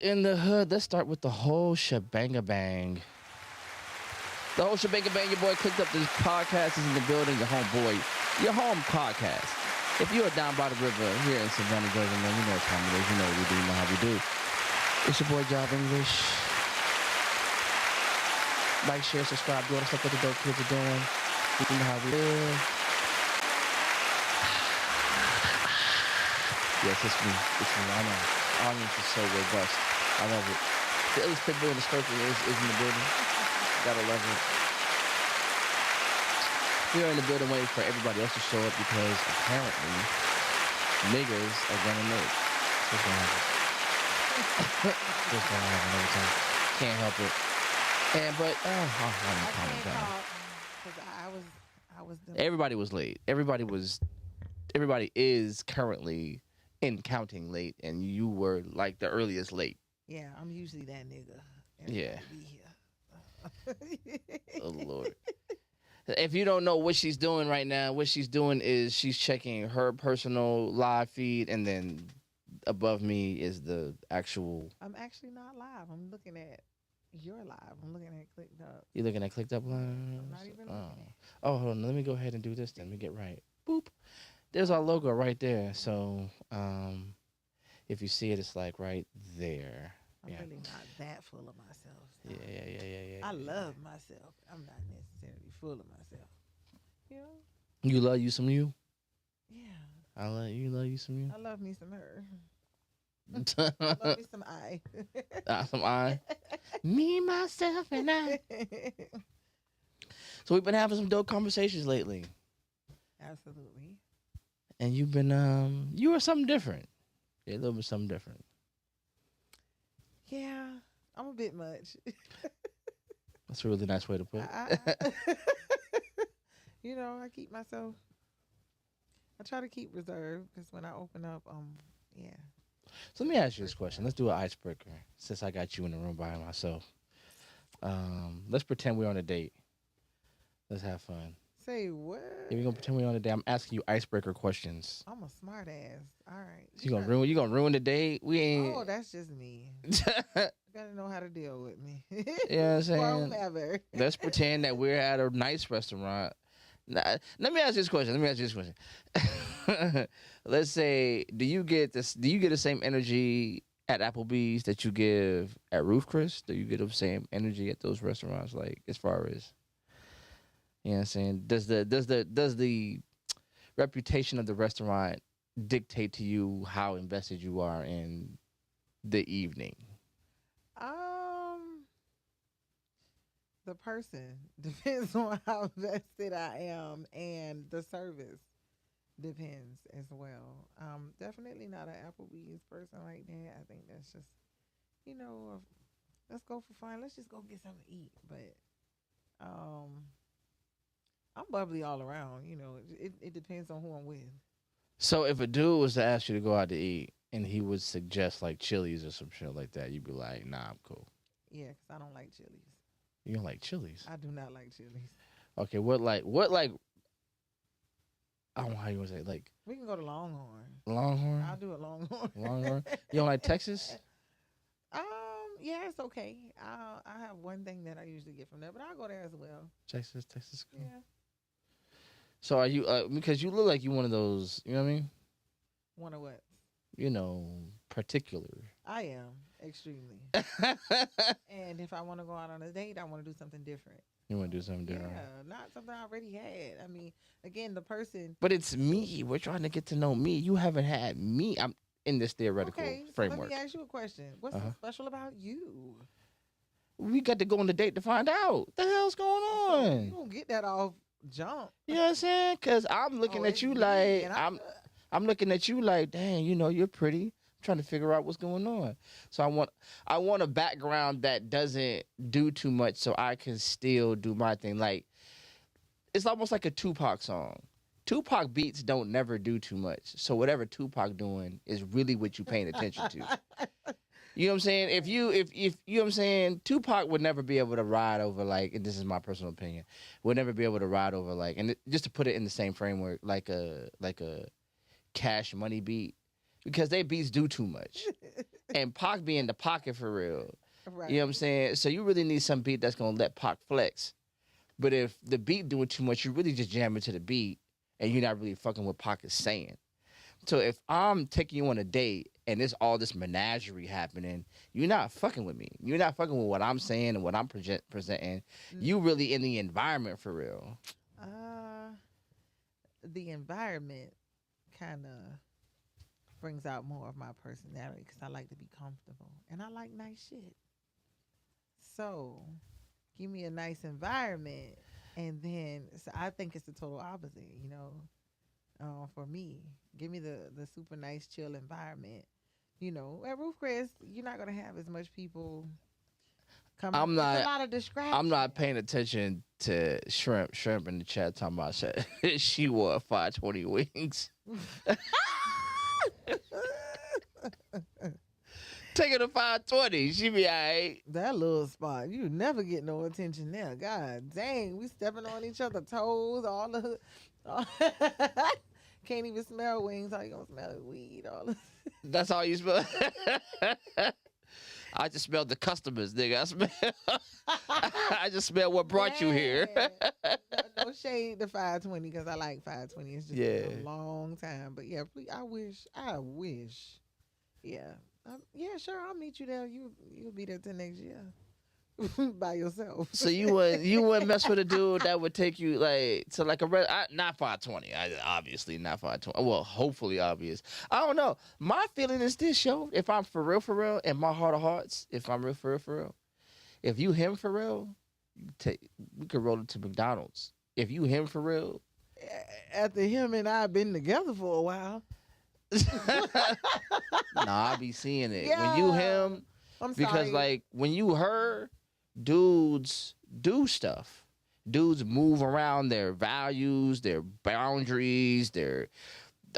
in the hood. Let's start with the whole shebanga bang. The whole shebanga bang. Your boy Clicked Up. This podcast is in the building. Your homeboy, your home podcast. If you are down by the river here in Savannah, Georgia, man, you know what time it is. You know what we do. You know how we do. It's your boy Job English. Like, share, subscribe, do all the stuff that the dope kids are doing. You know how we live. Yes, it's me. It's me. I know. Audience is so robust. I love it. The illest pitbull in the circle is in the building. Gotta love it. We are in the building waiting for everybody else to show up because apparently niggas are gonna make. It's what's gonna happen. It's what's gonna happen every time. Can't help it. And but I can't talk because I was doing. Everybody was late. Everybody is currently in counting late, and you were like the earliest late. Yeah, I'm usually that nigga. Yeah. Be here. Oh Lord. If you don't know what she's doing right now, what she's doing is she's checking her personal live feed, and then above me is the actual. I'm actually not live. I'm looking at your live. I'm looking at Clicked Up. You looking at Clicked Up live? I'm not even looking. Oh, hold on. Let me go ahead and do this. Then we get right. Boop. There's our logo right there. So, if you see it, it's like right there. I'm really not that full of myself. So. Yeah. I love myself. I'm not necessarily full of myself. You know? You love you some you? Yeah. I love you some you. I love me some her. I love me some I. Some I. Me, myself, and I. So we've been having some dope conversations lately. Absolutely. And you've been, you were something different. Yeah, a little bit something different. Yeah, I'm a bit much. That's a really nice way to put it. You know, I keep myself. I try to keep reserved because when I open up, yeah. So let me ask you this question. Let's do an icebreaker since I got you in the room by myself. Let's pretend we're on a date. Let's have fun. Say what? Yeah, we're gonna pretend we're on a date. I'm asking you icebreaker questions. I'm a smart ass. All right. You gonna ruin the date? We ain't. Oh, that's just me. You gotta know how to deal with me. You know what I'm saying? Never. Let's pretend that we're at a nice restaurant. Now, let me ask you this question. Let's say, do you get the same energy at Applebee's that you give at Roof Chris? Do you get the same energy at those restaurants? Like, as far as, you know what I'm saying? Does the reputation of the restaurant dictate to you how invested you are in the evening? The person depends on how vested I am, and the service depends as well. Definitely not an Applebee's person like that. I think that's just, let's go for fun. Let's just go get something to eat. But I'm bubbly all around. You know, it depends on who I'm with. So if a dude was to ask you to go out to eat and he would suggest like Chili's or some shit like that, you'd be like, nah, I'm cool. Yeah, because I don't like Chili's. You don't like Chili's? I do not like Chili's. Okay, what like I don't know how you want to say, like. We can go to Longhorn. Longhorn? I'll do a Longhorn. Longhorn? You don't like Texas? Yeah, it's okay. I have one thing that I usually get from there, but I'll go there as well. Texas, cool. Yeah. So are you, because you look like you one of those, you know what I mean? One of what? You know, particular. I am, extremely. And if I want to go out on a date, I want to do something different. You want to do something different? Yeah, not something I already had. I mean, again, the person. But it's me. We're trying to get to know me. You haven't had me. I'm in this theoretical framework. So let me ask you a question. What's so special about you? We got to go on the date to find out. What the hell's going on? You don't get that off jump. You know what I'm saying? Because I'm looking at you like, I'm looking at you like, dang, you know, you're pretty. I'm trying to figure out what's going on. So I want a background that doesn't do too much so I can still do my thing. Like, it's almost like a Tupac song. Tupac beats don't never do too much. So whatever Tupac doing is really what you paying attention to. You know what I'm saying? If you know what I'm saying, Tupac would never be able to ride over like, and this is my personal opinion, would never be able to ride over like, and just to put it in the same framework, like a Cash Money beat, because they beats do too much. And Pac be in the pocket for real. Right. You know what I'm saying? So you really need some beat that's gonna let Pac flex. But if the beat doing too much, you really just jam into the beat and you're not really fucking what Pac is saying. So if I'm taking you on a date and there's all this menagerie happening, you're not fucking with me. You're not fucking with what I'm saying and what I'm presenting. You really in the environment for real. The environment kind of brings out more of my personality because I like to be comfortable and I like nice shit. So give me a nice environment, and then so I think it's the total opposite. For me, give me the super nice chill environment. At Roof Chris, you're not gonna have as much people coming. I'm It's a not. lot of distraction. I'm not paying attention to shrimp. Shrimp in the chat talking about shit. She wore 520 wings. Take her to 520. She be all right. That little spot, you never get no attention there. God dang, we stepping on each other's toes. Can't even smell wings. All you gonna smell is weed. That's all you smell. I just smelled the customers, nigga. I just smell what brought you here. No shade to 520 because I like 520. It's just been a long time. But yeah, please, I wish. Yeah. Yeah, sure, I'll meet you there. You'll be there till next year. By yourself. So you wouldn't mess with a dude that would take you to not 520. Obviously not 520. Well, hopefully obvious. I don't know. My feeling is this, yo. If I'm for real, in my heart of hearts, if I'm real for real, if you him for real, we could roll it to McDonald's. If you him for real, after him and I been together for a while. Nah, I be seeing it. Yeah. When you him, because like when you her, dudes do stuff. Dudes move around their values, their boundaries, their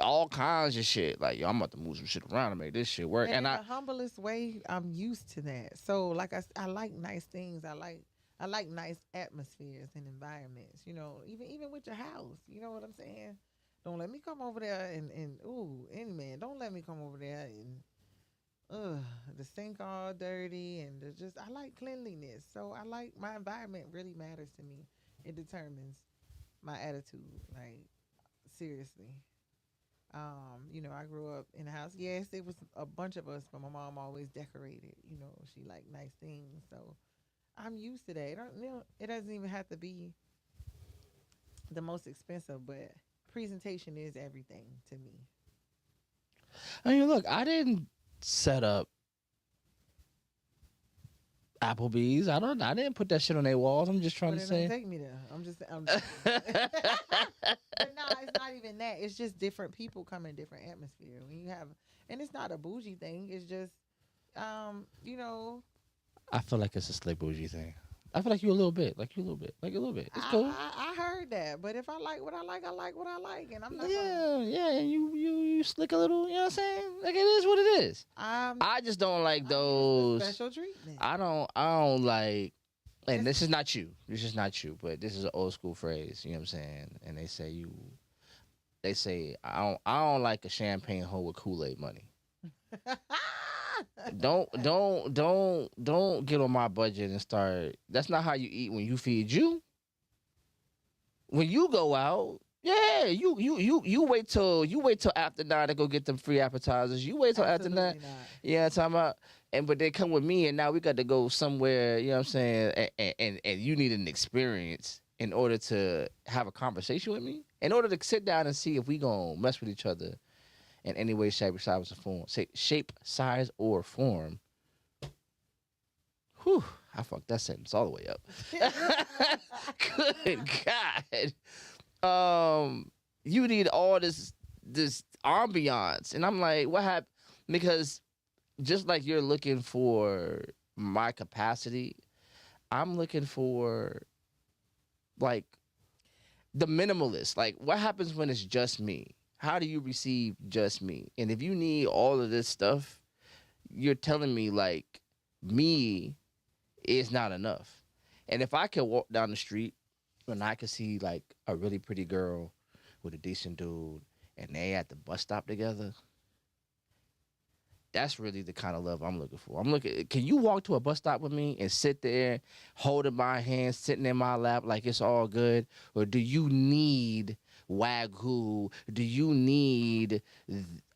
all kinds of shit. Like, yo, I'm about to move some shit around to make this shit work. And in the humblest way, I'm used to that. So, like I like nice things. I like nice atmospheres and environments. Even with your house. You know what I'm saying? Don't let me come over there and any man, don't let me come over there and the sink all dirty and I like cleanliness. So I like my environment really matters to me. It determines my attitude, like seriously. I grew up in a house. Yes, it was a bunch of us, but my mom always decorated. She liked nice things. So I'm used to that. It doesn't even have to be the most expensive, but presentation is everything to me. I mean, look, I didn't set up Applebee's. I didn't put that shit on their walls. I'm just trying to say. Take me there. I'm just but no, it's not even that. It's just different people come in different atmosphere. When you have, and it's not a bougie thing. It's just, I feel like it's a slick bougie thing. I feel like you a little bit. It's cool. I heard that, but if I like what I like, I like what I like, and I'm not. Yeah, and you slick a little. You know what I'm saying? Like, it is what it is. I just don't like those special treatment. I don't like. And this is not you. This is not you. But this is an old school phrase. You know what I'm saying? And they say I don't like a champagne hoe with Kool-Aid money. Don't get on my budget and start. That's not how you eat when you feed you. When you go out, yeah, you wait till after 9 to go get them free appetizers. You wait till Absolutely after 9. Not. Yeah, talking about. But they come with me, and now we got to go somewhere. You know what I'm saying? And you need an experience in order to have a conversation with me. In order to sit down and see if we gonna mess with each other in any way, shape, size, or form. Shape, size, or form. Whew, I fucked that sentence all the way up. Good God. You need all this ambiance. And I'm like, what happened? Because just like you're looking for my capacity, I'm looking for like the minimalist. Like, what happens when it's just me? How do you receive just me? And if you need all of this stuff, you're telling me like me is not enough. And if I could walk down the street and I could see like a really pretty girl with a decent dude and they at the bus stop together That's really the kind of love I'm looking for. I'm looking. Can you walk to a bus stop with me and sit there, holding my hand, sitting in my lap like it's all good, or do you need wagyu? Do you need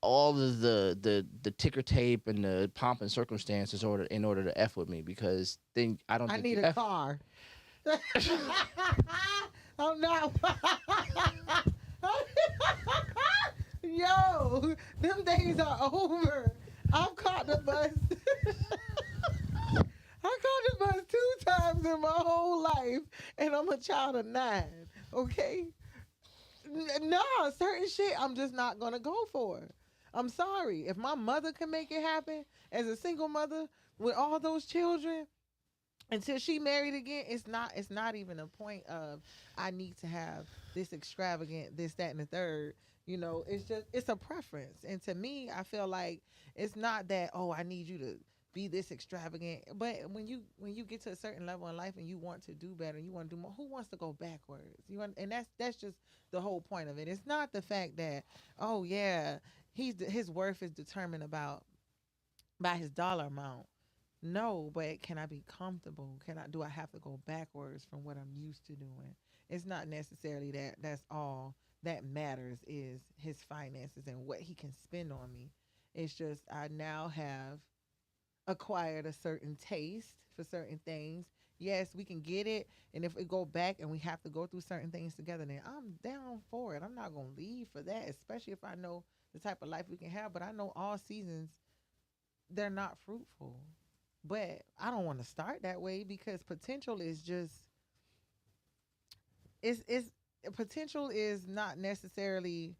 all of the ticker tape and the pomp and circumstances in order to f with me? Because then I don't I think need you a f. car. I'm not. Yo, them days are over. I've caught the bus. I caught the bus 2 times in my whole life, and I'm a child of 9. Okay, no, certain shit I'm just not gonna go for. I'm sorry. If my mother can make it happen as a single mother with all those children, until she married again, it's not even a point of I need to have this extravagant, this, that, and the third. It's a preference. And to me, I feel like it's not that, oh, I need you to be this extravagant. But when you get to a certain level in life and you want to do better, you want to do more, who wants to go backwards? And that's just the whole point of it. It's not the fact that, oh yeah, his worth is determined about by his dollar amount. No, but can I be comfortable? Do I have to go backwards from what I'm used to doing? It's not necessarily that that's all that matters is his finances and what he can spend on me. It's just I now have acquired a certain taste for certain things. Yes, we can get it, and if we go back and we have to go through certain things together, then I'm down for it. I'm not gonna leave for that, especially if I know the type of life we can have. But I know all seasons they're not fruitful. But I don't want to start that way because potential is just it's potential is not necessarily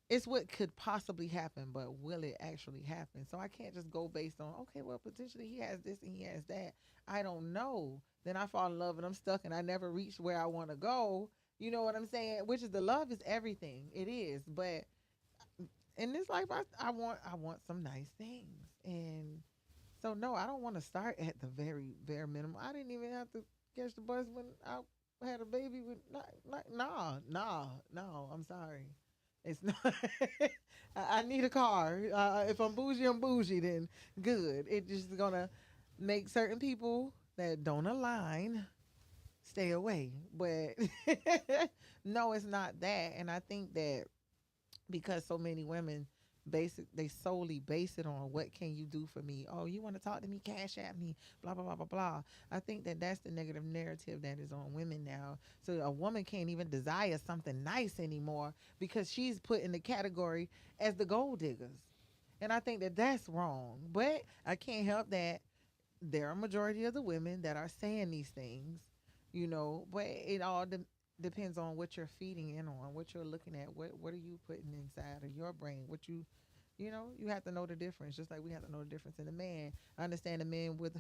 it's what could possibly happen, but will it actually happen? So I can't just go based on okay, well potentially he has this and he has that. I don't know. Then I fall in love and I'm stuck and I never reach where I want to go. You know what I'm saying? Which is the love is everything. It is, but in this life, I want some nice things, and so no, I don't want to start at the very bare minimum. I didn't even have to catch the bus when I had a baby with not nah nah no. I'm sorry, it's not. I need a car. If I'm bougie, I'm bougie. Then good. It just gonna make certain people that don't align stay away. But no, it's not that. And I think that because so many women they solely base it on what can you do for me. Oh, you want to talk to me, cash at me, blah blah blah blah blah. I think that that's the negative narrative that is on women now. So a woman can't even desire something nice anymore because she's put in the category as the gold diggers, and I think that that's wrong. But I can't help that there are a majority of the women that are saying these things, but it all depends on what you're feeding in on, what you're looking at, what are you putting inside of your brain, you have to know the difference, just like we have to know the difference in a man. I understand a man with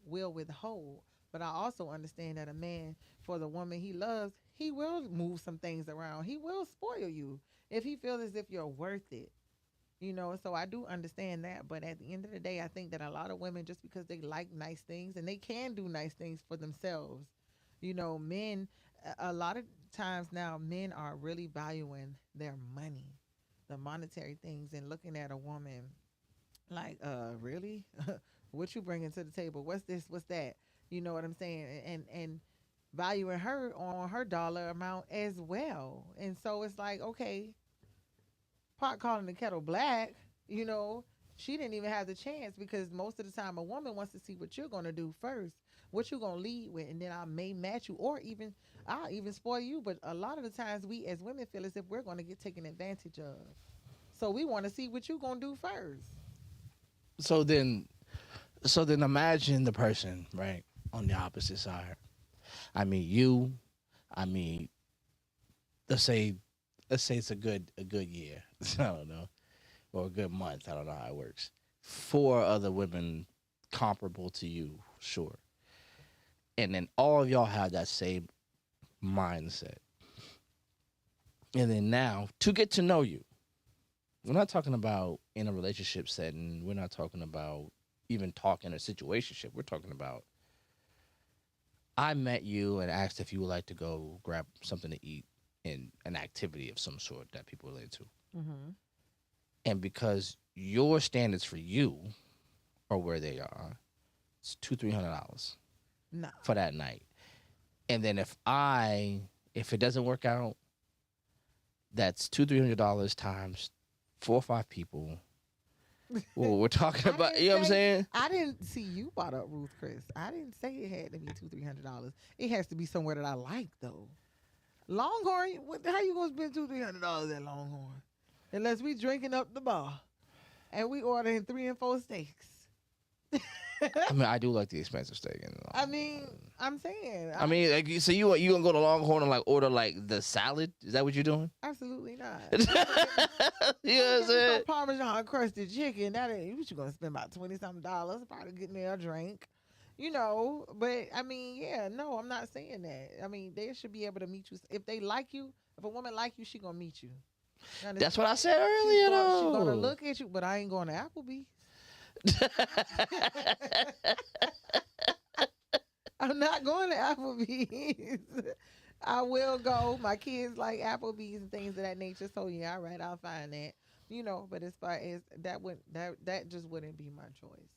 will withhold, but I also understand that a man, for the woman he loves, he will move some things around. He will spoil you if he feels as if you're worth it. So I do understand that, but at the end of the day, I think that a lot of women, just because they like nice things and they can do nice things for themselves, men, a lot of times now, men are really valuing their money, the monetary things, and looking at a woman like, really, what you bringing to the table? What's this? What's that? You know what I'm saying? And valuing her on her dollar amount as well. And so it's like, okay, pot calling the kettle black, you know, she didn't even have the chance because most of the time a woman wants to see what you're going to do first, what you're going to lead with, and then I may match you, or even I'll even spoil you. But a lot of the times we as women feel as if we're going to get taken advantage of. So we want to see what you're going to do first. So then, so then imagine the person right on the opposite side. I mean, you. I mean, let's say, let's say it's a good year. I don't know, or a good month. I don't know how it works. Four other women comparable to you, sure, and then all of y'all have that same mindset. And then now to get to know you, we're not talking about in a relationship setting. We're not talking about even talking a situationship. We're talking about I met you and asked if you would like to go grab something to eat in an activity of some sort that people relate to. Mm-hmm. And because your standards for you are where they are. It's $200-$300 No. for that night. And then if it doesn't work out, that's $200-$300 times 4 or 5 people. Well, we're talking about, you know what I'm saying? I didn't see you brought up Ruth Chris. I didn't say it had to be $200-$300. It has to be somewhere that I like, though. Longhorn, how you gonna spend $200-$300 at Longhorn? Unless we drinking up the bar and we ordering 3 and 4 steaks. I mean, I do like the expensive steak. I mean, I'm saying. I mean, like, so you gonna go to Longhorn and like order like the salad? Is that what you're doing? Absolutely not. You know what I'm saying? Some Parmesan crusted chicken. That ain't what you gonna spend about $20-something. Probably get me a drink. You know, but I mean, yeah, no, I'm not saying that. I mean, they should be able to meet you if they like you. If a woman like you, she gonna meet you. That's what I said earlier. She's gonna look at you, but I ain't going to Applebee's. I'm not going to Applebee's. I will go. My kids like Applebee's and things of that nature. So yeah, all right, I'll find that. You know, but as far as that just wouldn't be my choice.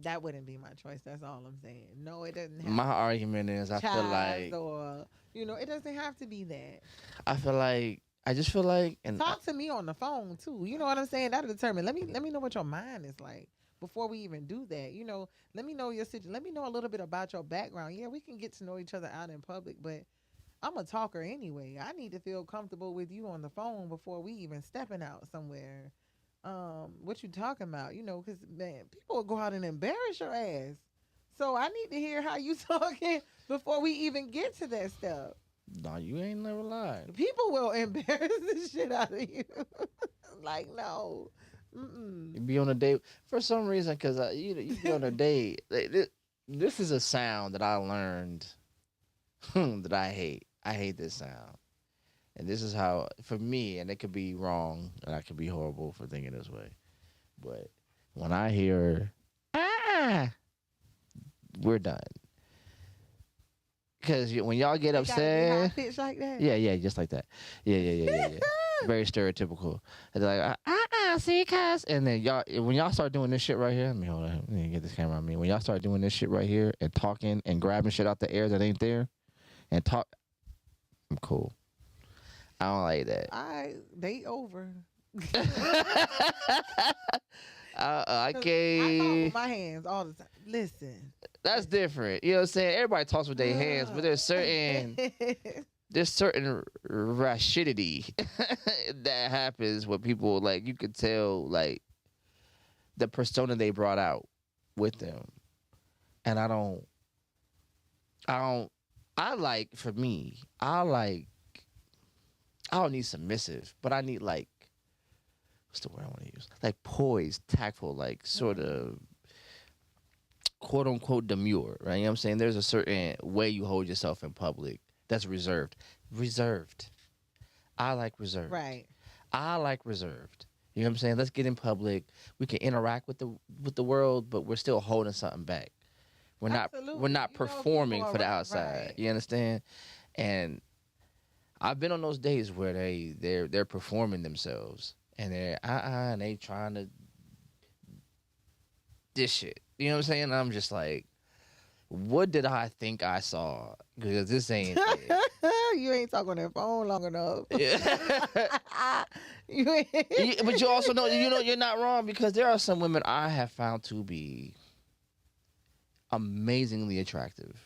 That wouldn't be my choice. That's all I'm saying. No, it doesn't have My argument is I feel like or it doesn't have to be that. I just feel like Talk to me on the phone too. You know what I'm saying? That'll determine. Let me know what your mind is like before we even do that. You know, let me know your situation. Let me know a little bit about your background. Yeah, we can get to know each other out in public, but I'm a talker anyway. I need to feel comfortable with you on the phone before we even stepping out somewhere. What you talking about? You know, because man, people will go out and embarrass your ass. So I need to hear how you talking before we even get to that step. No, you ain't never lied. People will embarrass the shit out of you. Like, no. You be on a date for some reason because you be on a date. This is a sound that I learned that I hate. I hate this sound. And this is how, for me, and it could be wrong, and I could be horrible for thinking this way. But when I hear, we're done. Because when y'all get upset, high pitch like that. Yeah, just like that. Yeah. Very stereotypical. And they're like, see, cuz. And then when y'all start doing this shit right here, let me get this camera on me. When y'all start doing this shit right here and talking and grabbing shit out the air that ain't there, and talk, I'm cool. I don't like that. They over. I can't. I talk with my hands all the time. Listen. That's different. You know what I'm saying? Everybody talks with their hands, but there's certain rashidity that happens when people, like, you could tell, like, the persona they brought out with them. And I don't need submissive, but I need, like, what's the word I want to use? Like poised, tactful, like sort of quote unquote demure, right? You know what I'm saying? There's a certain way you hold yourself in public that's reserved. I like reserved. Right. I like reserved. You know what I'm saying? Let's get in public. We can interact with the world, but we're still holding something back. We're not performing for the outside. Right. You understand? And I've been on those days where they're performing themselves and they're and they trying to this shit. You know what I'm saying? And I'm just like, what did I think I saw? Because this ain't it. You ain't talking on that phone long enough. Yeah. But you also know you're not wrong, because there are some women I have found to be amazingly attractive,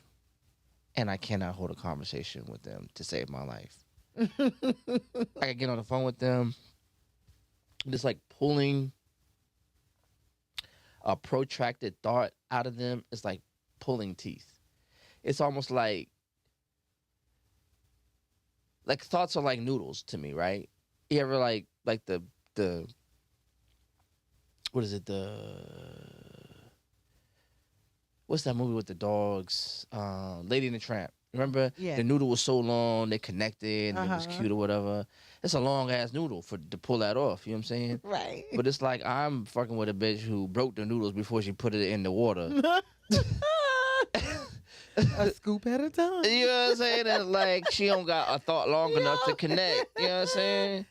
and I cannot hold a conversation with them to save my life. I can get on the phone with them, just like pulling a protracted thought out of them is like pulling teeth. It's almost like thoughts are like noodles to me, right? You ever like the what is it, what's that movie with the dogs? Lady and the Tramp. Remember? Yeah. The noodle was so long, they connected, and it was cute or whatever. It's a long ass noodle to pull that off. You know what I'm saying? Right. But it's like I'm fucking with a bitch who broke the noodles before she put it in the water. A scoop at a time. You know what I'm saying? And like she don't got a thought long enough to connect. You know what I'm saying?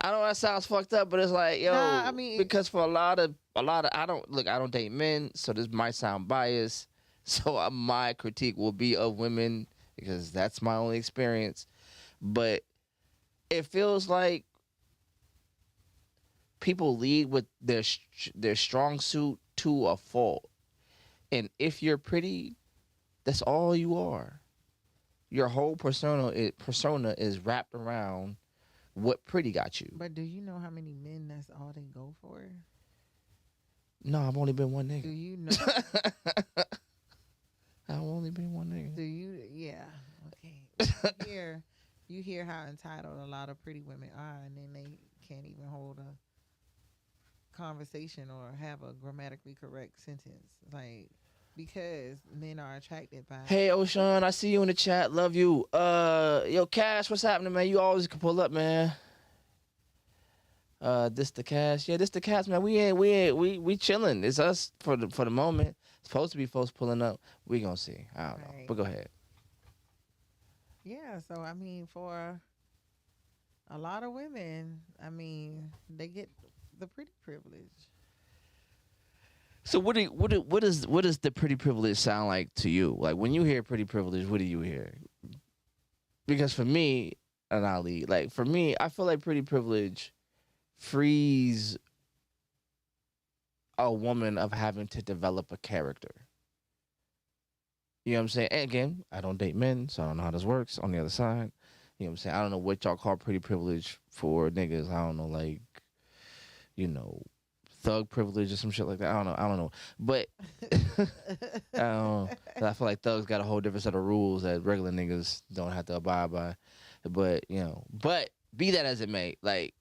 I know that sounds fucked up, but it's like, Nah, I yo, mean, because for a lot of, I don't date men, so this might sound biased. So my critique will be of women because that's my only experience. But it feels like people lead with their strong suit to a fault, and if you're pretty, that's all you are. Your whole persona is wrapped around what pretty got you. but do you know how many men that's all they go for? No, I've only been one Do nigga. you know? I've only been one Do nigga. you? Yeah. Okay. You hear how entitled a lot of pretty women are, and then they can't even hold a conversation or have a grammatically correct sentence, like because men are attracted by. Hey, O'Shawn, I see you in the chat. Love you. Yo, Cash, what's happening, man? You always can pull up, man. This the Cash. Yeah, this the Cash, man. We chilling. It's us for the moment. Supposed to be folks pulling up. We gonna see. I don't know. Right. But go ahead. Yeah. So I mean, for a lot of women, I mean, they get the pretty privilege. So what does the pretty privilege sound like to you? Like when you hear pretty privilege, what do you hear? Because for me, and I'll lead. Like for me, I feel like pretty privilege frees a woman of having to develop a character. You know what I'm saying? And again, I don't date men, so I don't know how this works on the other side. You know what I'm saying? I don't know what y'all call pretty privilege for niggas. I don't know, like, you know, thug privilege or some shit like that. I don't know. I don't know. But I don't know. 'Cause I feel like thugs got a whole different set of rules that regular niggas don't have to abide by. But, you know, but be that as it may, like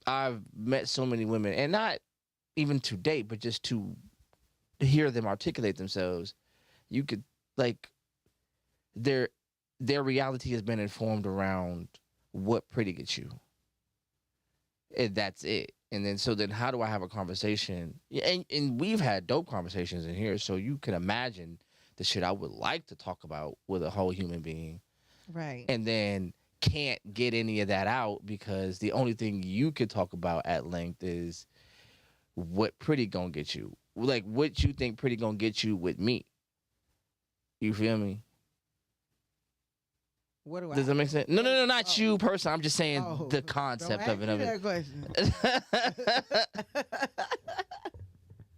I've met so many women, and not even to date, but just to hear them articulate themselves. You could like their their reality has been informed around what pretty gets you, and that's it. And then so then how do I have a conversation? Yeah, and we've had dope conversations in here, so you can imagine the shit I would like to talk about with a whole human being, Right. and then can't get any of that out because the only thing you could talk about at length is what pretty gonna get you. Like what you think pretty gonna get you with me. You feel me? What do Does that I? make sense? No, no, no, not Oh, you person. I'm just saying oh, the don't concept ask of it. me that question.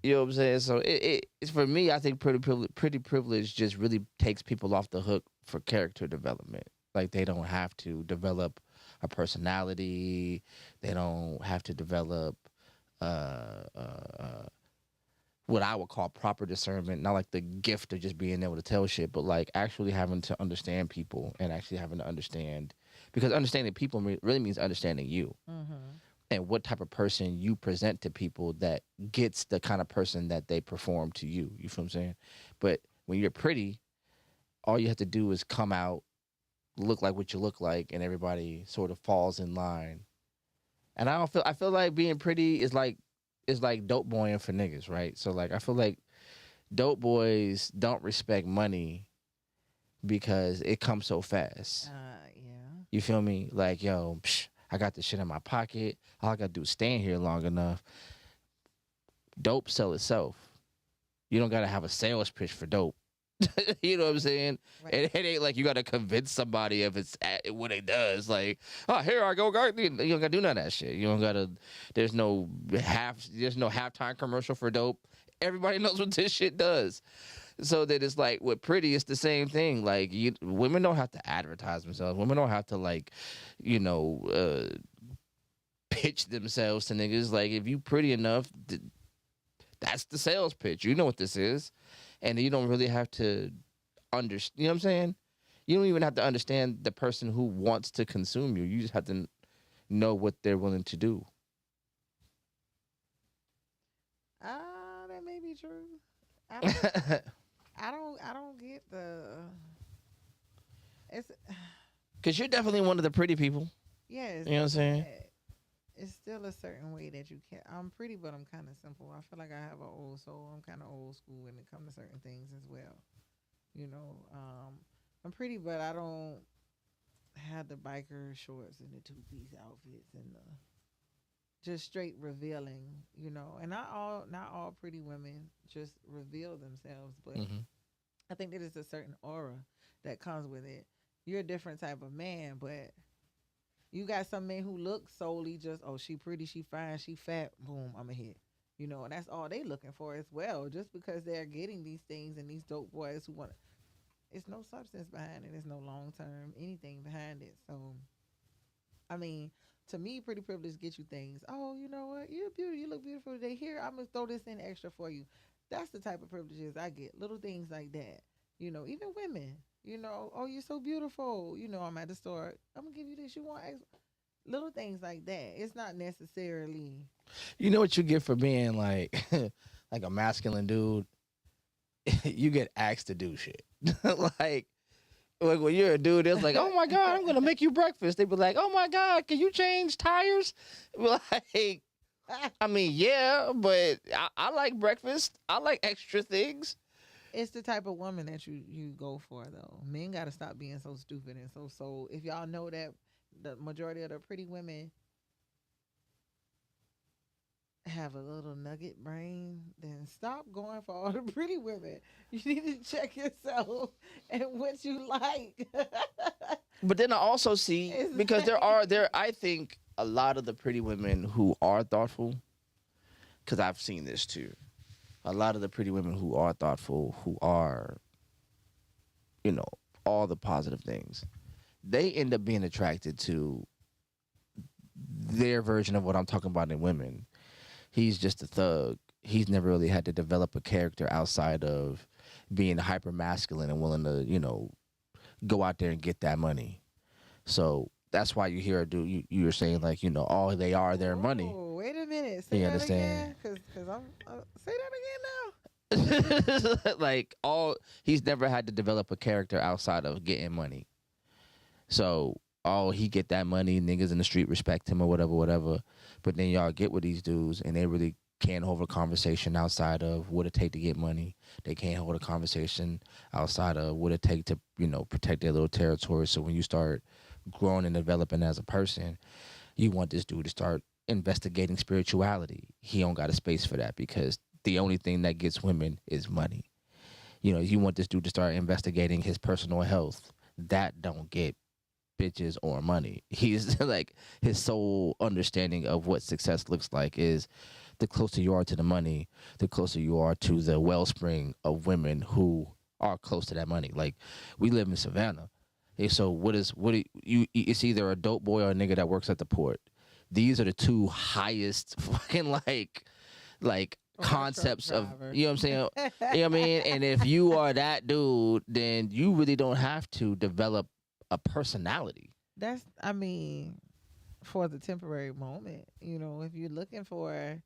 You know what I'm saying? So it's for me. I think pretty privilege just really takes people off the hook for character development. Like they don't have to develop a personality. They don't have to develop uh, uh, uh, what I would call proper discernment, not like the gift of just being able to tell shit, but like actually having to understand people and actually having to understand, because understanding people really means understanding you Mm-hmm. and what type of person you present to people that gets the kind of person that they perform to you. You feel what I'm saying? But when you're pretty, all you have to do is come out, look like what you look like, and everybody sort of falls in line. And I feel like being pretty is like dope boying for niggas, right? So like I feel like dope boys don't respect money because it comes so fast. Yeah. You feel me? Like, yo, I got this shit in my pocket. All I gotta do is stand here long enough. Dope sell itself. You don't gotta have a sales pitch for dope. You know what I'm saying? Right. It ain't like you gotta convince somebody if it's what it does. Like, oh, here I go. You don't gotta do none of that shit. You don't gotta. There's no halftime commercial for dope. Everybody knows what this shit does. So that it's like with pretty, it's the same thing. Like women don't have to advertise themselves. Women don't have to like, you know, pitch themselves to niggas. Like if you pretty enough, that's the sales pitch. You know what this is, and you don't really have to understand. You know what I'm saying? You don't even have to understand the person who wants to consume you. You just have to know what they're willing to do. That may be true. I don't. I don't get the. It's Because you're definitely one of the pretty people. yes. You know what I'm saying? It's still a certain way that you can. I'm pretty, but I'm kind of simple. I feel like I have an old soul. I'm kind of old school when it comes to certain things as well. You know, I'm pretty, but I don't. had the biker shorts and the two-piece outfits and the just straight revealing, and not all pretty women just reveal themselves, but Hmm. I think there is a certain aura that comes with it. You're a different type of man, but you got some men who look solely just, oh, she pretty, she fine, she fat, boom, I'm a hit. And that's all they looking for as well. Just because they're getting these things and these dope boys who want, it's no substance behind it. It's no long term anything behind it. So I mean, to me, pretty privilege get you things. Oh, you know what? You're beautiful. You look beautiful today. Here, I'm gonna throw this in extra for you. That's the type of privileges I get. Little things like that. Even women. Oh, you're so beautiful. I'm at the store. I'm gonna give you this. You want little things like that. It's not necessarily. You know what you get for being like like a masculine dude? You get asked to do shit. like like when you're a dude, it's like, oh my god, I'm gonna make you breakfast. They be like, oh my god, can you change tires? Like, I mean, yeah, but I like breakfast. I like extra things. It's the type of woman that you go for though. Men got to stop being so stupid and so. If y'all know that the majority of the pretty women have a little nugget brain, then stop going for all the pretty women. You need to check yourself and what you like. But then I also see, It's because there like, are there I think a lot of the pretty women who are thoughtful, because I've seen this too. A lot of the pretty women who are thoughtful, who are, you know, all the positive things, they end up being attracted to their version of what I'm talking about in women. He's just a thug. He's never really had to develop a character outside of being hyper masculine and willing to, go out there and get that money. So that's why you hear a dude, you're saying, like, all they are their money. oh, wait a minute. Say You that understand? again. Cause I'm say that again Like, he's never had to develop a character outside of getting money. So, he get that money, niggas in the street respect him or whatever, whatever. But then y'all get with these dudes and they really can't hold a conversation outside of what it take to get money. They can't hold a conversation outside of what it take to, protect their little territory. So when you start growing and developing as a person, you want this dude to start investigating spirituality. He don't got a space for that because the only thing that gets women is money. You want this dude to start investigating his personal health. That don't get bitches or money. He's like, his sole understanding of what success looks like is the closer you are to the money, the closer you are to the wellspring of women who are close to that money. Like, we live in Savannah. Okay, so it's either a dope boy or a nigga that works at the port. These are the two highest fucking like or a truck concepts of, driver. you know what I'm saying? You know what I mean? And if you are that dude, then you really don't have to develop a personality. That's I mean, for the temporary moment, if you're looking for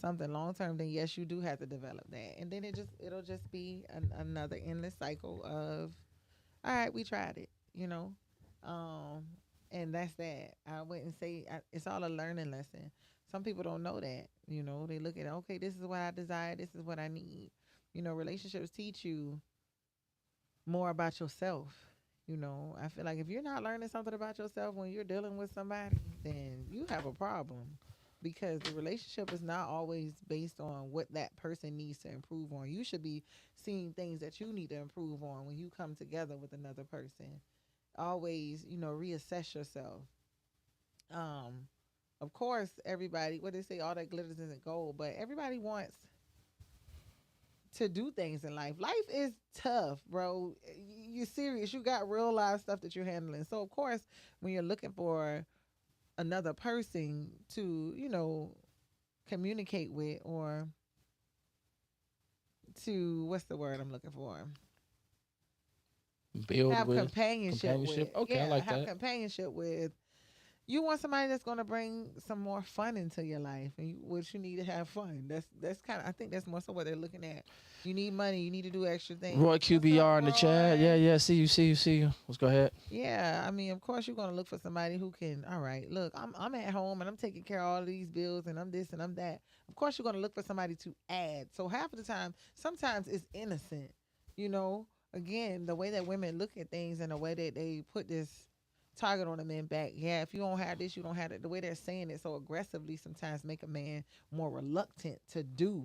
something long term, then yes, you do have to develop that, and then it'll just be another endless cycle of, all right, we tried it, um, and that's that. I wouldn't say it's all a learning lesson. Some people don't know that, they look at it, okay, this is what I desire, this is what I need. Relationships teach you more about yourself. I feel like if you're not learning something about yourself when you're dealing with somebody, then you have a problem because the relationship is not always based on what that person needs to improve on. You should be seeing things that you need to improve on when you come together with another person. Always, reassess yourself. Um, of course, everybody, what they say, all that glitters isn't gold, but everybody wants to do things in life. Life is tough, bro. You're serious. You got real life stuff that you're handling. So of course, when you're looking for another person to, communicate with or to what's the word I'm looking for? Build Have with companionship with. Okay, I Yeah, like have that. companionship with. You want somebody that's going to bring some more fun into your life, and what you need to have fun. That's kind of, I think that's more so what they're looking at. You need money. You need to do extra things. Roy What's up, QBR in the chat. Yeah, Roy? yeah. See you. Let's go ahead. Yeah, I mean, of course, you're gonna look for somebody who can. All right, look, I'm at home and I'm taking care of all these bills and I'm this and I'm that. Of course, you're gonna look for somebody to add. So half of the time, sometimes it's innocent. You know, Again, the way that women look at things and the way that they put this target on the men back. Yeah, if you don't have this, you don't have it. The way they're saying it so aggressively sometimes make a man more reluctant to do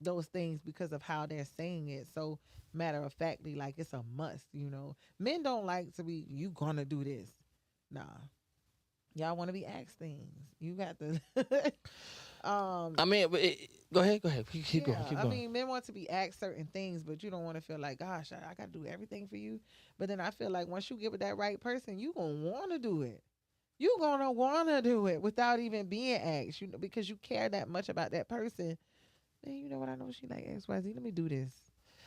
those things because of how they're saying it. So matter of factly, like it's a must, you know. Men don't like to be you gonna do this. Nah. Y'all want to be asked things. You got to I mean, go ahead, go ahead. Keep going, yeah, keep I going. mean, men want to be asked certain things, but you don't want to feel like, gosh, I got to do everything for you. But then I feel like once you get with that right person, you going to want to do it. You going to want to do it without even being asked, you know, because you care that much about that person. Man, you know what? I know she like XYZ. Let me do this.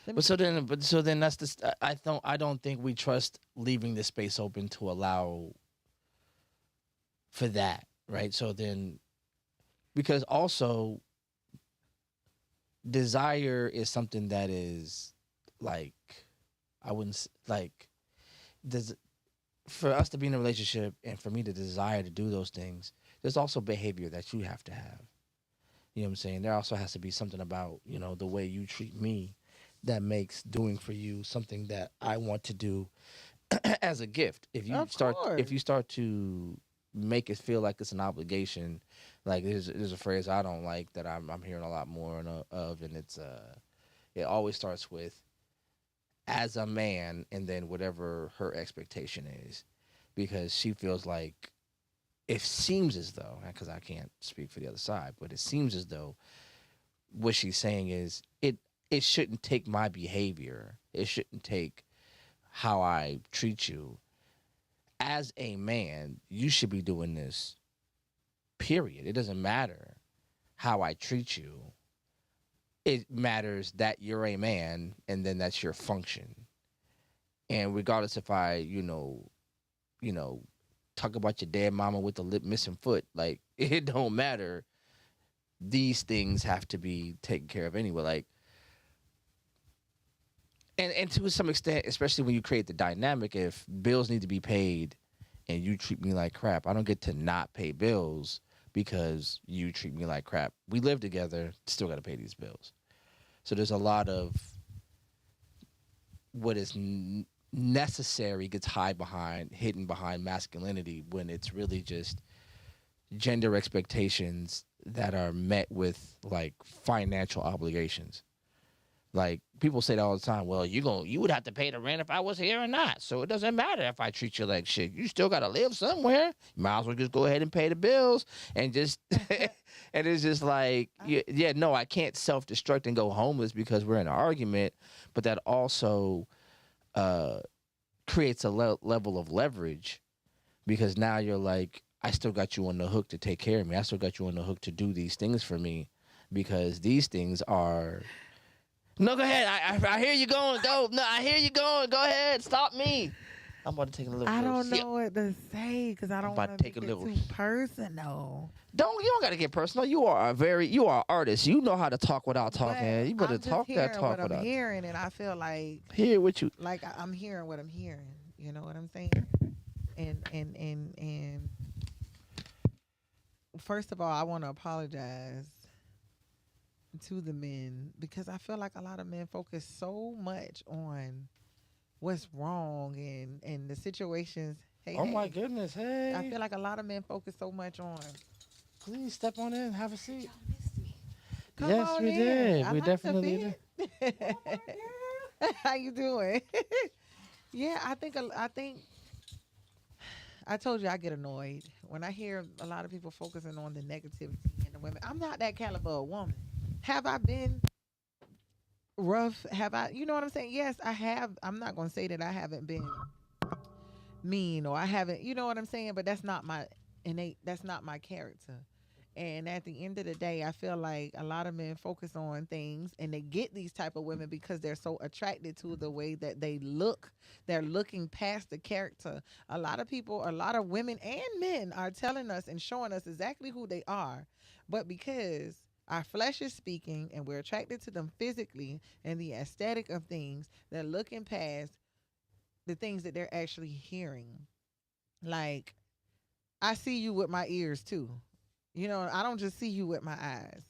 Let me. So then that's the. I don't think we trust leaving the space open to allow for that, right? So then, because also desire is something that is like, I wouldn't like, does for us to be in a relationship and for me to desire to do those things, there's also behavior that you have to have. You know what I'm saying? There also has to be something about, the way you treat me that makes doing for you something that I want to do as a gift. If you Of start course. if you start to make it feel like it's an obligation, like there's a phrase I don't like that I'm hearing a lot more of, and it always starts with as a man and then whatever her expectation is, because she feels like it seems as though, because I can't speak for the other side, but it seems as though what she's saying is it shouldn't take my behavior, it shouldn't take how I treat you. As a man, you should be doing this, period. It doesn't matter how I treat you. It matters that you're a man and then that's your function. And regardless if I, you know, talk about your dead mama with the lip missing foot, like it don't matter. These things have to be taken care of anyway. Like, and to some extent, especially when you create the dynamic, if bills need to be paid and you treat me like crap, I don't get to not pay bills because you treat me like crap. We live together, still got to pay these bills. So there's a lot of what is necessary gets hidden behind masculinity, when it's really just gender expectations that are met with like financial obligations. Like people say that all the time. Well, you would have to pay the rent if I was here or not. So it doesn't matter if I treat you like shit. You still gotta live somewhere. You might as well just go ahead and pay the bills and just and it's just like yeah, no, I can't self destruct and go homeless because we're in an argument. But that also uh, creates a level of leverage, because now you're like, I still got you on the hook to take care of me. I still got you on the hook to do these things for me, because these things are. No, go ahead. I hear you going. Go. No, I hear you going. Go ahead. Stop me. I'm about to take a little. I don't sip. know what to say because I I'm don't about want to to take a get little. too personal. You don't gotta get personal. You are an artist. You know how to talk without talking. But You better I'm just talk that hearing talk what I'm without. hearing, and I feel like Hear what you. I'm hearing what I'm hearing. You know what I'm saying? And first of all, I want to apologize to the men because I feel like a lot of men focus so much on what's wrong and the situations. Hey, Oh my hey, goodness! I Hey, feel like a lot of men focus so much on. please step on in. Have a seat. Come Yes, on we in. did. I We like the definitely did. fit. How you doing? Yeah, I think I told you I get annoyed when I hear a lot of people focusing on the negativity in the women. I'm not that caliber of woman. Have I been rough? Have I? You know what I'm saying? Yes, I have. I'm not going to say that I haven't been mean or I haven't. You know what I'm saying? But that's not my innate. That's not my character. And at the end of the day, I feel like a lot of men focus on things and they get these type of women because they're so attracted to the way that they look. They're looking past the character. A lot of people, a lot of women and men are telling us and showing us exactly who they are. But because our flesh is speaking and we're attracted to them physically and the aesthetic of things, they're looking past the things that they're actually hearing. Like, I see you with my ears too. You know, I don't just see you with my eyes.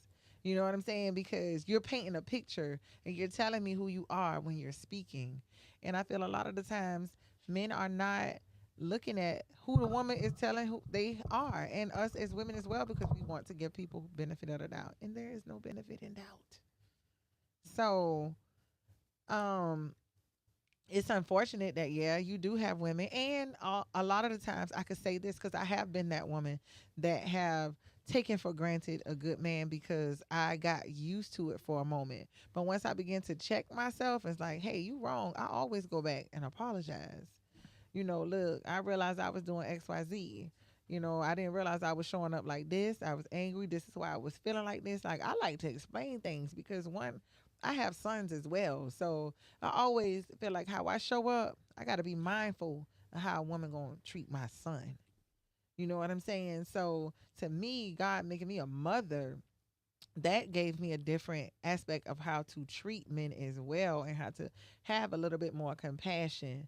You know what I'm saying? Because you're painting a picture and you're telling me who you are when you're speaking. And I feel a lot of the times men are not looking at who the woman is telling who they are, and us as women as well, because we want to give people benefit of the doubt, and there is no benefit in doubt. So, um, it's unfortunate that yeah, you do have women, and a lot of the times I could say this because I have been that woman that have taken for granted a good man because I got used to it for a moment. But once I begin to check myself, it's like, hey, you wrong. I always go back and apologize. Look, I realized I was doing XYZ. I didn't realize I was showing up like this. I was angry. This is why I was feeling like this. Like, I like to explain things because one, I have sons as well. So I always feel like how I show up, I got to be mindful of how a woman going to treat my son. You know what I'm saying? So to me, God making me a mother, that gave me a different aspect of how to treat men as well and how to have a little bit more compassion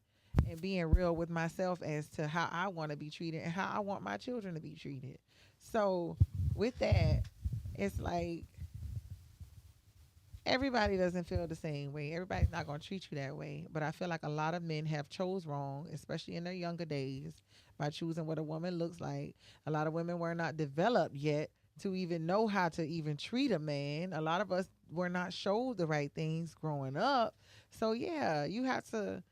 and being real with myself as to how I want to be treated and how I want my children to be treated. So with that, it's like everybody doesn't feel the same way. Everybody's not going to treat you that way. But I feel like a lot of men have chose wrong, especially in their younger days, by choosing what a woman looks like. A lot of women were not developed yet to even know how to even treat a man. A lot of us were not showed the right things growing up. So yeah, you have to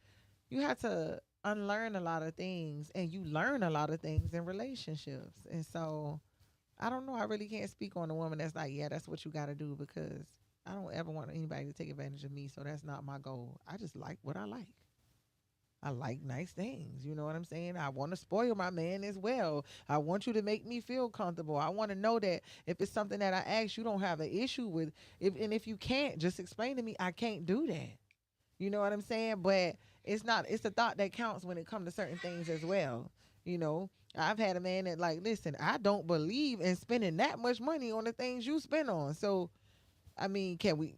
unlearn a lot of things, and you learn a lot of things in relationships. And so I don't know. I really can't speak on a woman that's like, yeah, that's what you got to do, because I don't ever want anybody to take advantage of me. So that's not my goal. I just like what I like. I like nice things. You know what I'm saying? I want to spoil my man as well. I want you to make me feel comfortable. I want to know that if it's something that I ask, you don't have an issue with. If you can't, just explain to me, I can't do that. You know what I'm saying? But it's the thought that counts when it comes to certain things as well. You know, I've had a man that like, listen, I don't believe in spending that much money on the things you spend on. So, I mean, can we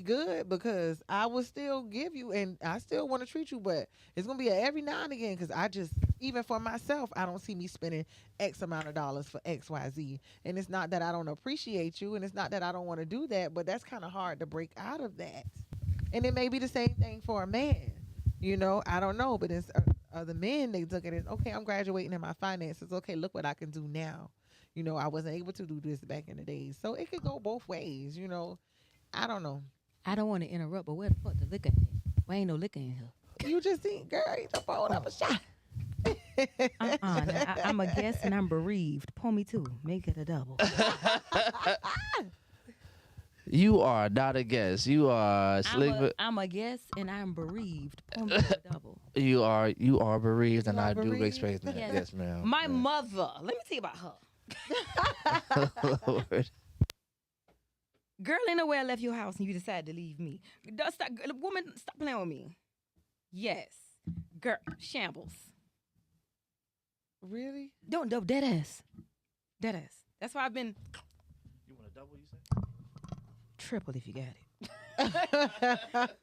good? Because I will still give you, and I still want to treat you, but it's gonna be a every now and again. Because I just, even for myself, I don't see me spending X amount of dollars for X, Y, Z. And it's not that I don't appreciate you, and it's not that I don't want to do that, but that's kind of hard to break out of that. And it may be the same thing for a man. I don't know, but it's other men, they look at it, okay, I'm graduating in my finances. Okay, look what I can do now. I wasn't able to do this back in the days. So it could go both ways. I don't know. I don't want to interrupt, but where the fuck the liquor at? Why ain't no liquor in here? You just think, girl, you just pulled up a shot. I'm a guest and I'm bereaved. Pour me two. Make it a double. You are not a guest. You are sleeping. I'm a guest and I'm bereaved. Pour me a double. You are bereaved, and I do bereaved? expect that. Yes. Yes, ma'am. My Yes. mother. Let me tell you about her. Lord. Girl, ain't nowhere I left your house and you decided to leave me. Stop, woman, stop playing with me. Yes. Girl, shambles. Really? Don't double dead ass. Dead ass. That's why I've been You want a double? You said? triple if you got it.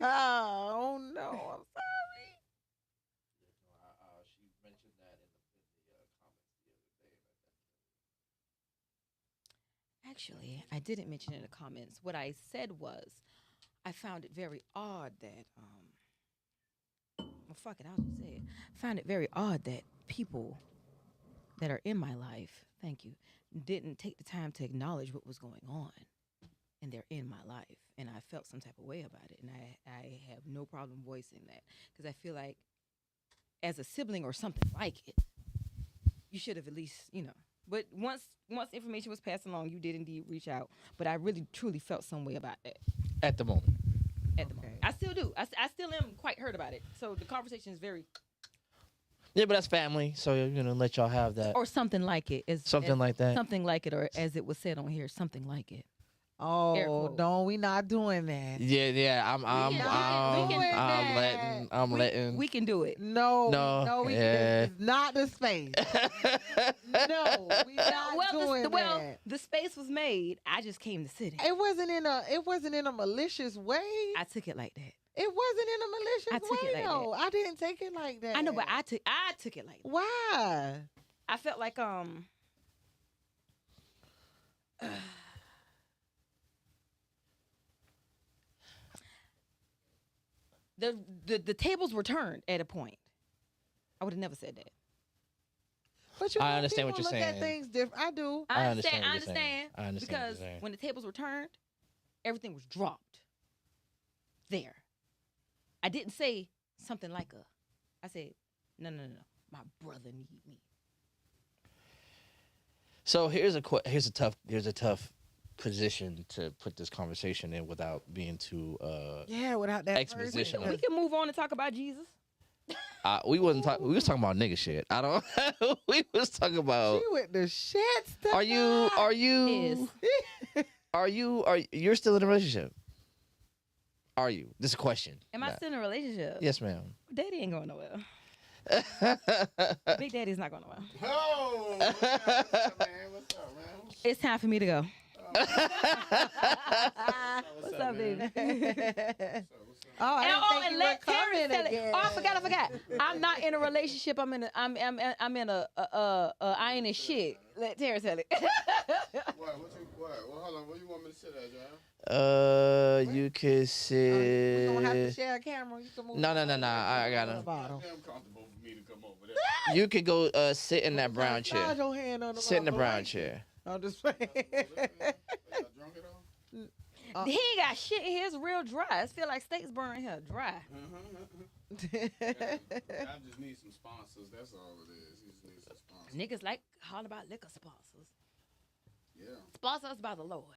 Oh no, I'm sorry. She mentioned that in the comments the other day. Actually, I didn't mention it in the comments. What I said was, I found it very odd that, well, fuck it, I'll just say it. Found it very odd that people that are in my life, thank you, didn't take the time to acknowledge what was going on. And they're in my life. And I felt some type of way about it. And I have no problem voicing that. Because I feel like, as a sibling or something like it, you should have at least, But once information was passed along, you did indeed reach out. But I really, truly felt some way about that. At the moment. At the moment. I still do. I still am quite hurt about it. So the conversation is very... Yeah, but that's family, so let y'all have that. Or something like it. Something like that. Something like it, or as it was said on here, something like it. Oh, no, we not doing that. Yeah. I'm letting. We can do it. No, we yeah. this is not the space. No, we not doing that. The space was made. I just came to sit in. It wasn't in a malicious way. I took it like that. It wasn't in a malicious took way, it like though. I didn't take it like that. I know, but I took it like that. Why? I felt like the tables were turned at a point. I would have never said that. But you I know, understand what people you're look at saying. things different. I do. I understand understand. I what you're saying. understand. I understand what Because you're saying. when the tables were turned, everything was dropped there. I didn't say something like I said, no. My brother need me. So here's a tough position to put this conversation in without being too Without that expositional. person. We can move on and talk about Jesus. we was talking about nigga shit. I don't we was talking about She with the shit stuff. are you're still in a relationship? Are you? This is a question. Am I still in a relationship? Yes, ma'am. Daddy ain't going nowhere. Big Daddy's not going nowhere. Oh, what's up, man? It's time for me to go. What's What's up, baby? Oh, I didn't think you were let Terrence coming tell it. again. Oh, I forgot. I'm not in a relationship. I'm in a I ain't in shit. Let Terrence tell it. What? Well, hold on. Where you want me to sit at, John? You could sit. We don't have to share a camera. You can move. No. I got the him. bottom. Damn comfortable for me to come over there. You could go sit in that brown Slide chair. your hand on the Sit in the bottom. brown chair. I'm just playing. Y'all drunk at all? He ain't got shit in here. It's real dry. It feel like steaks burning here. Dry. I just need some sponsors. That's all it is. You just need some sponsors. Niggas like holler about liquor sponsors. Yeah. Sponsor us by the Lord.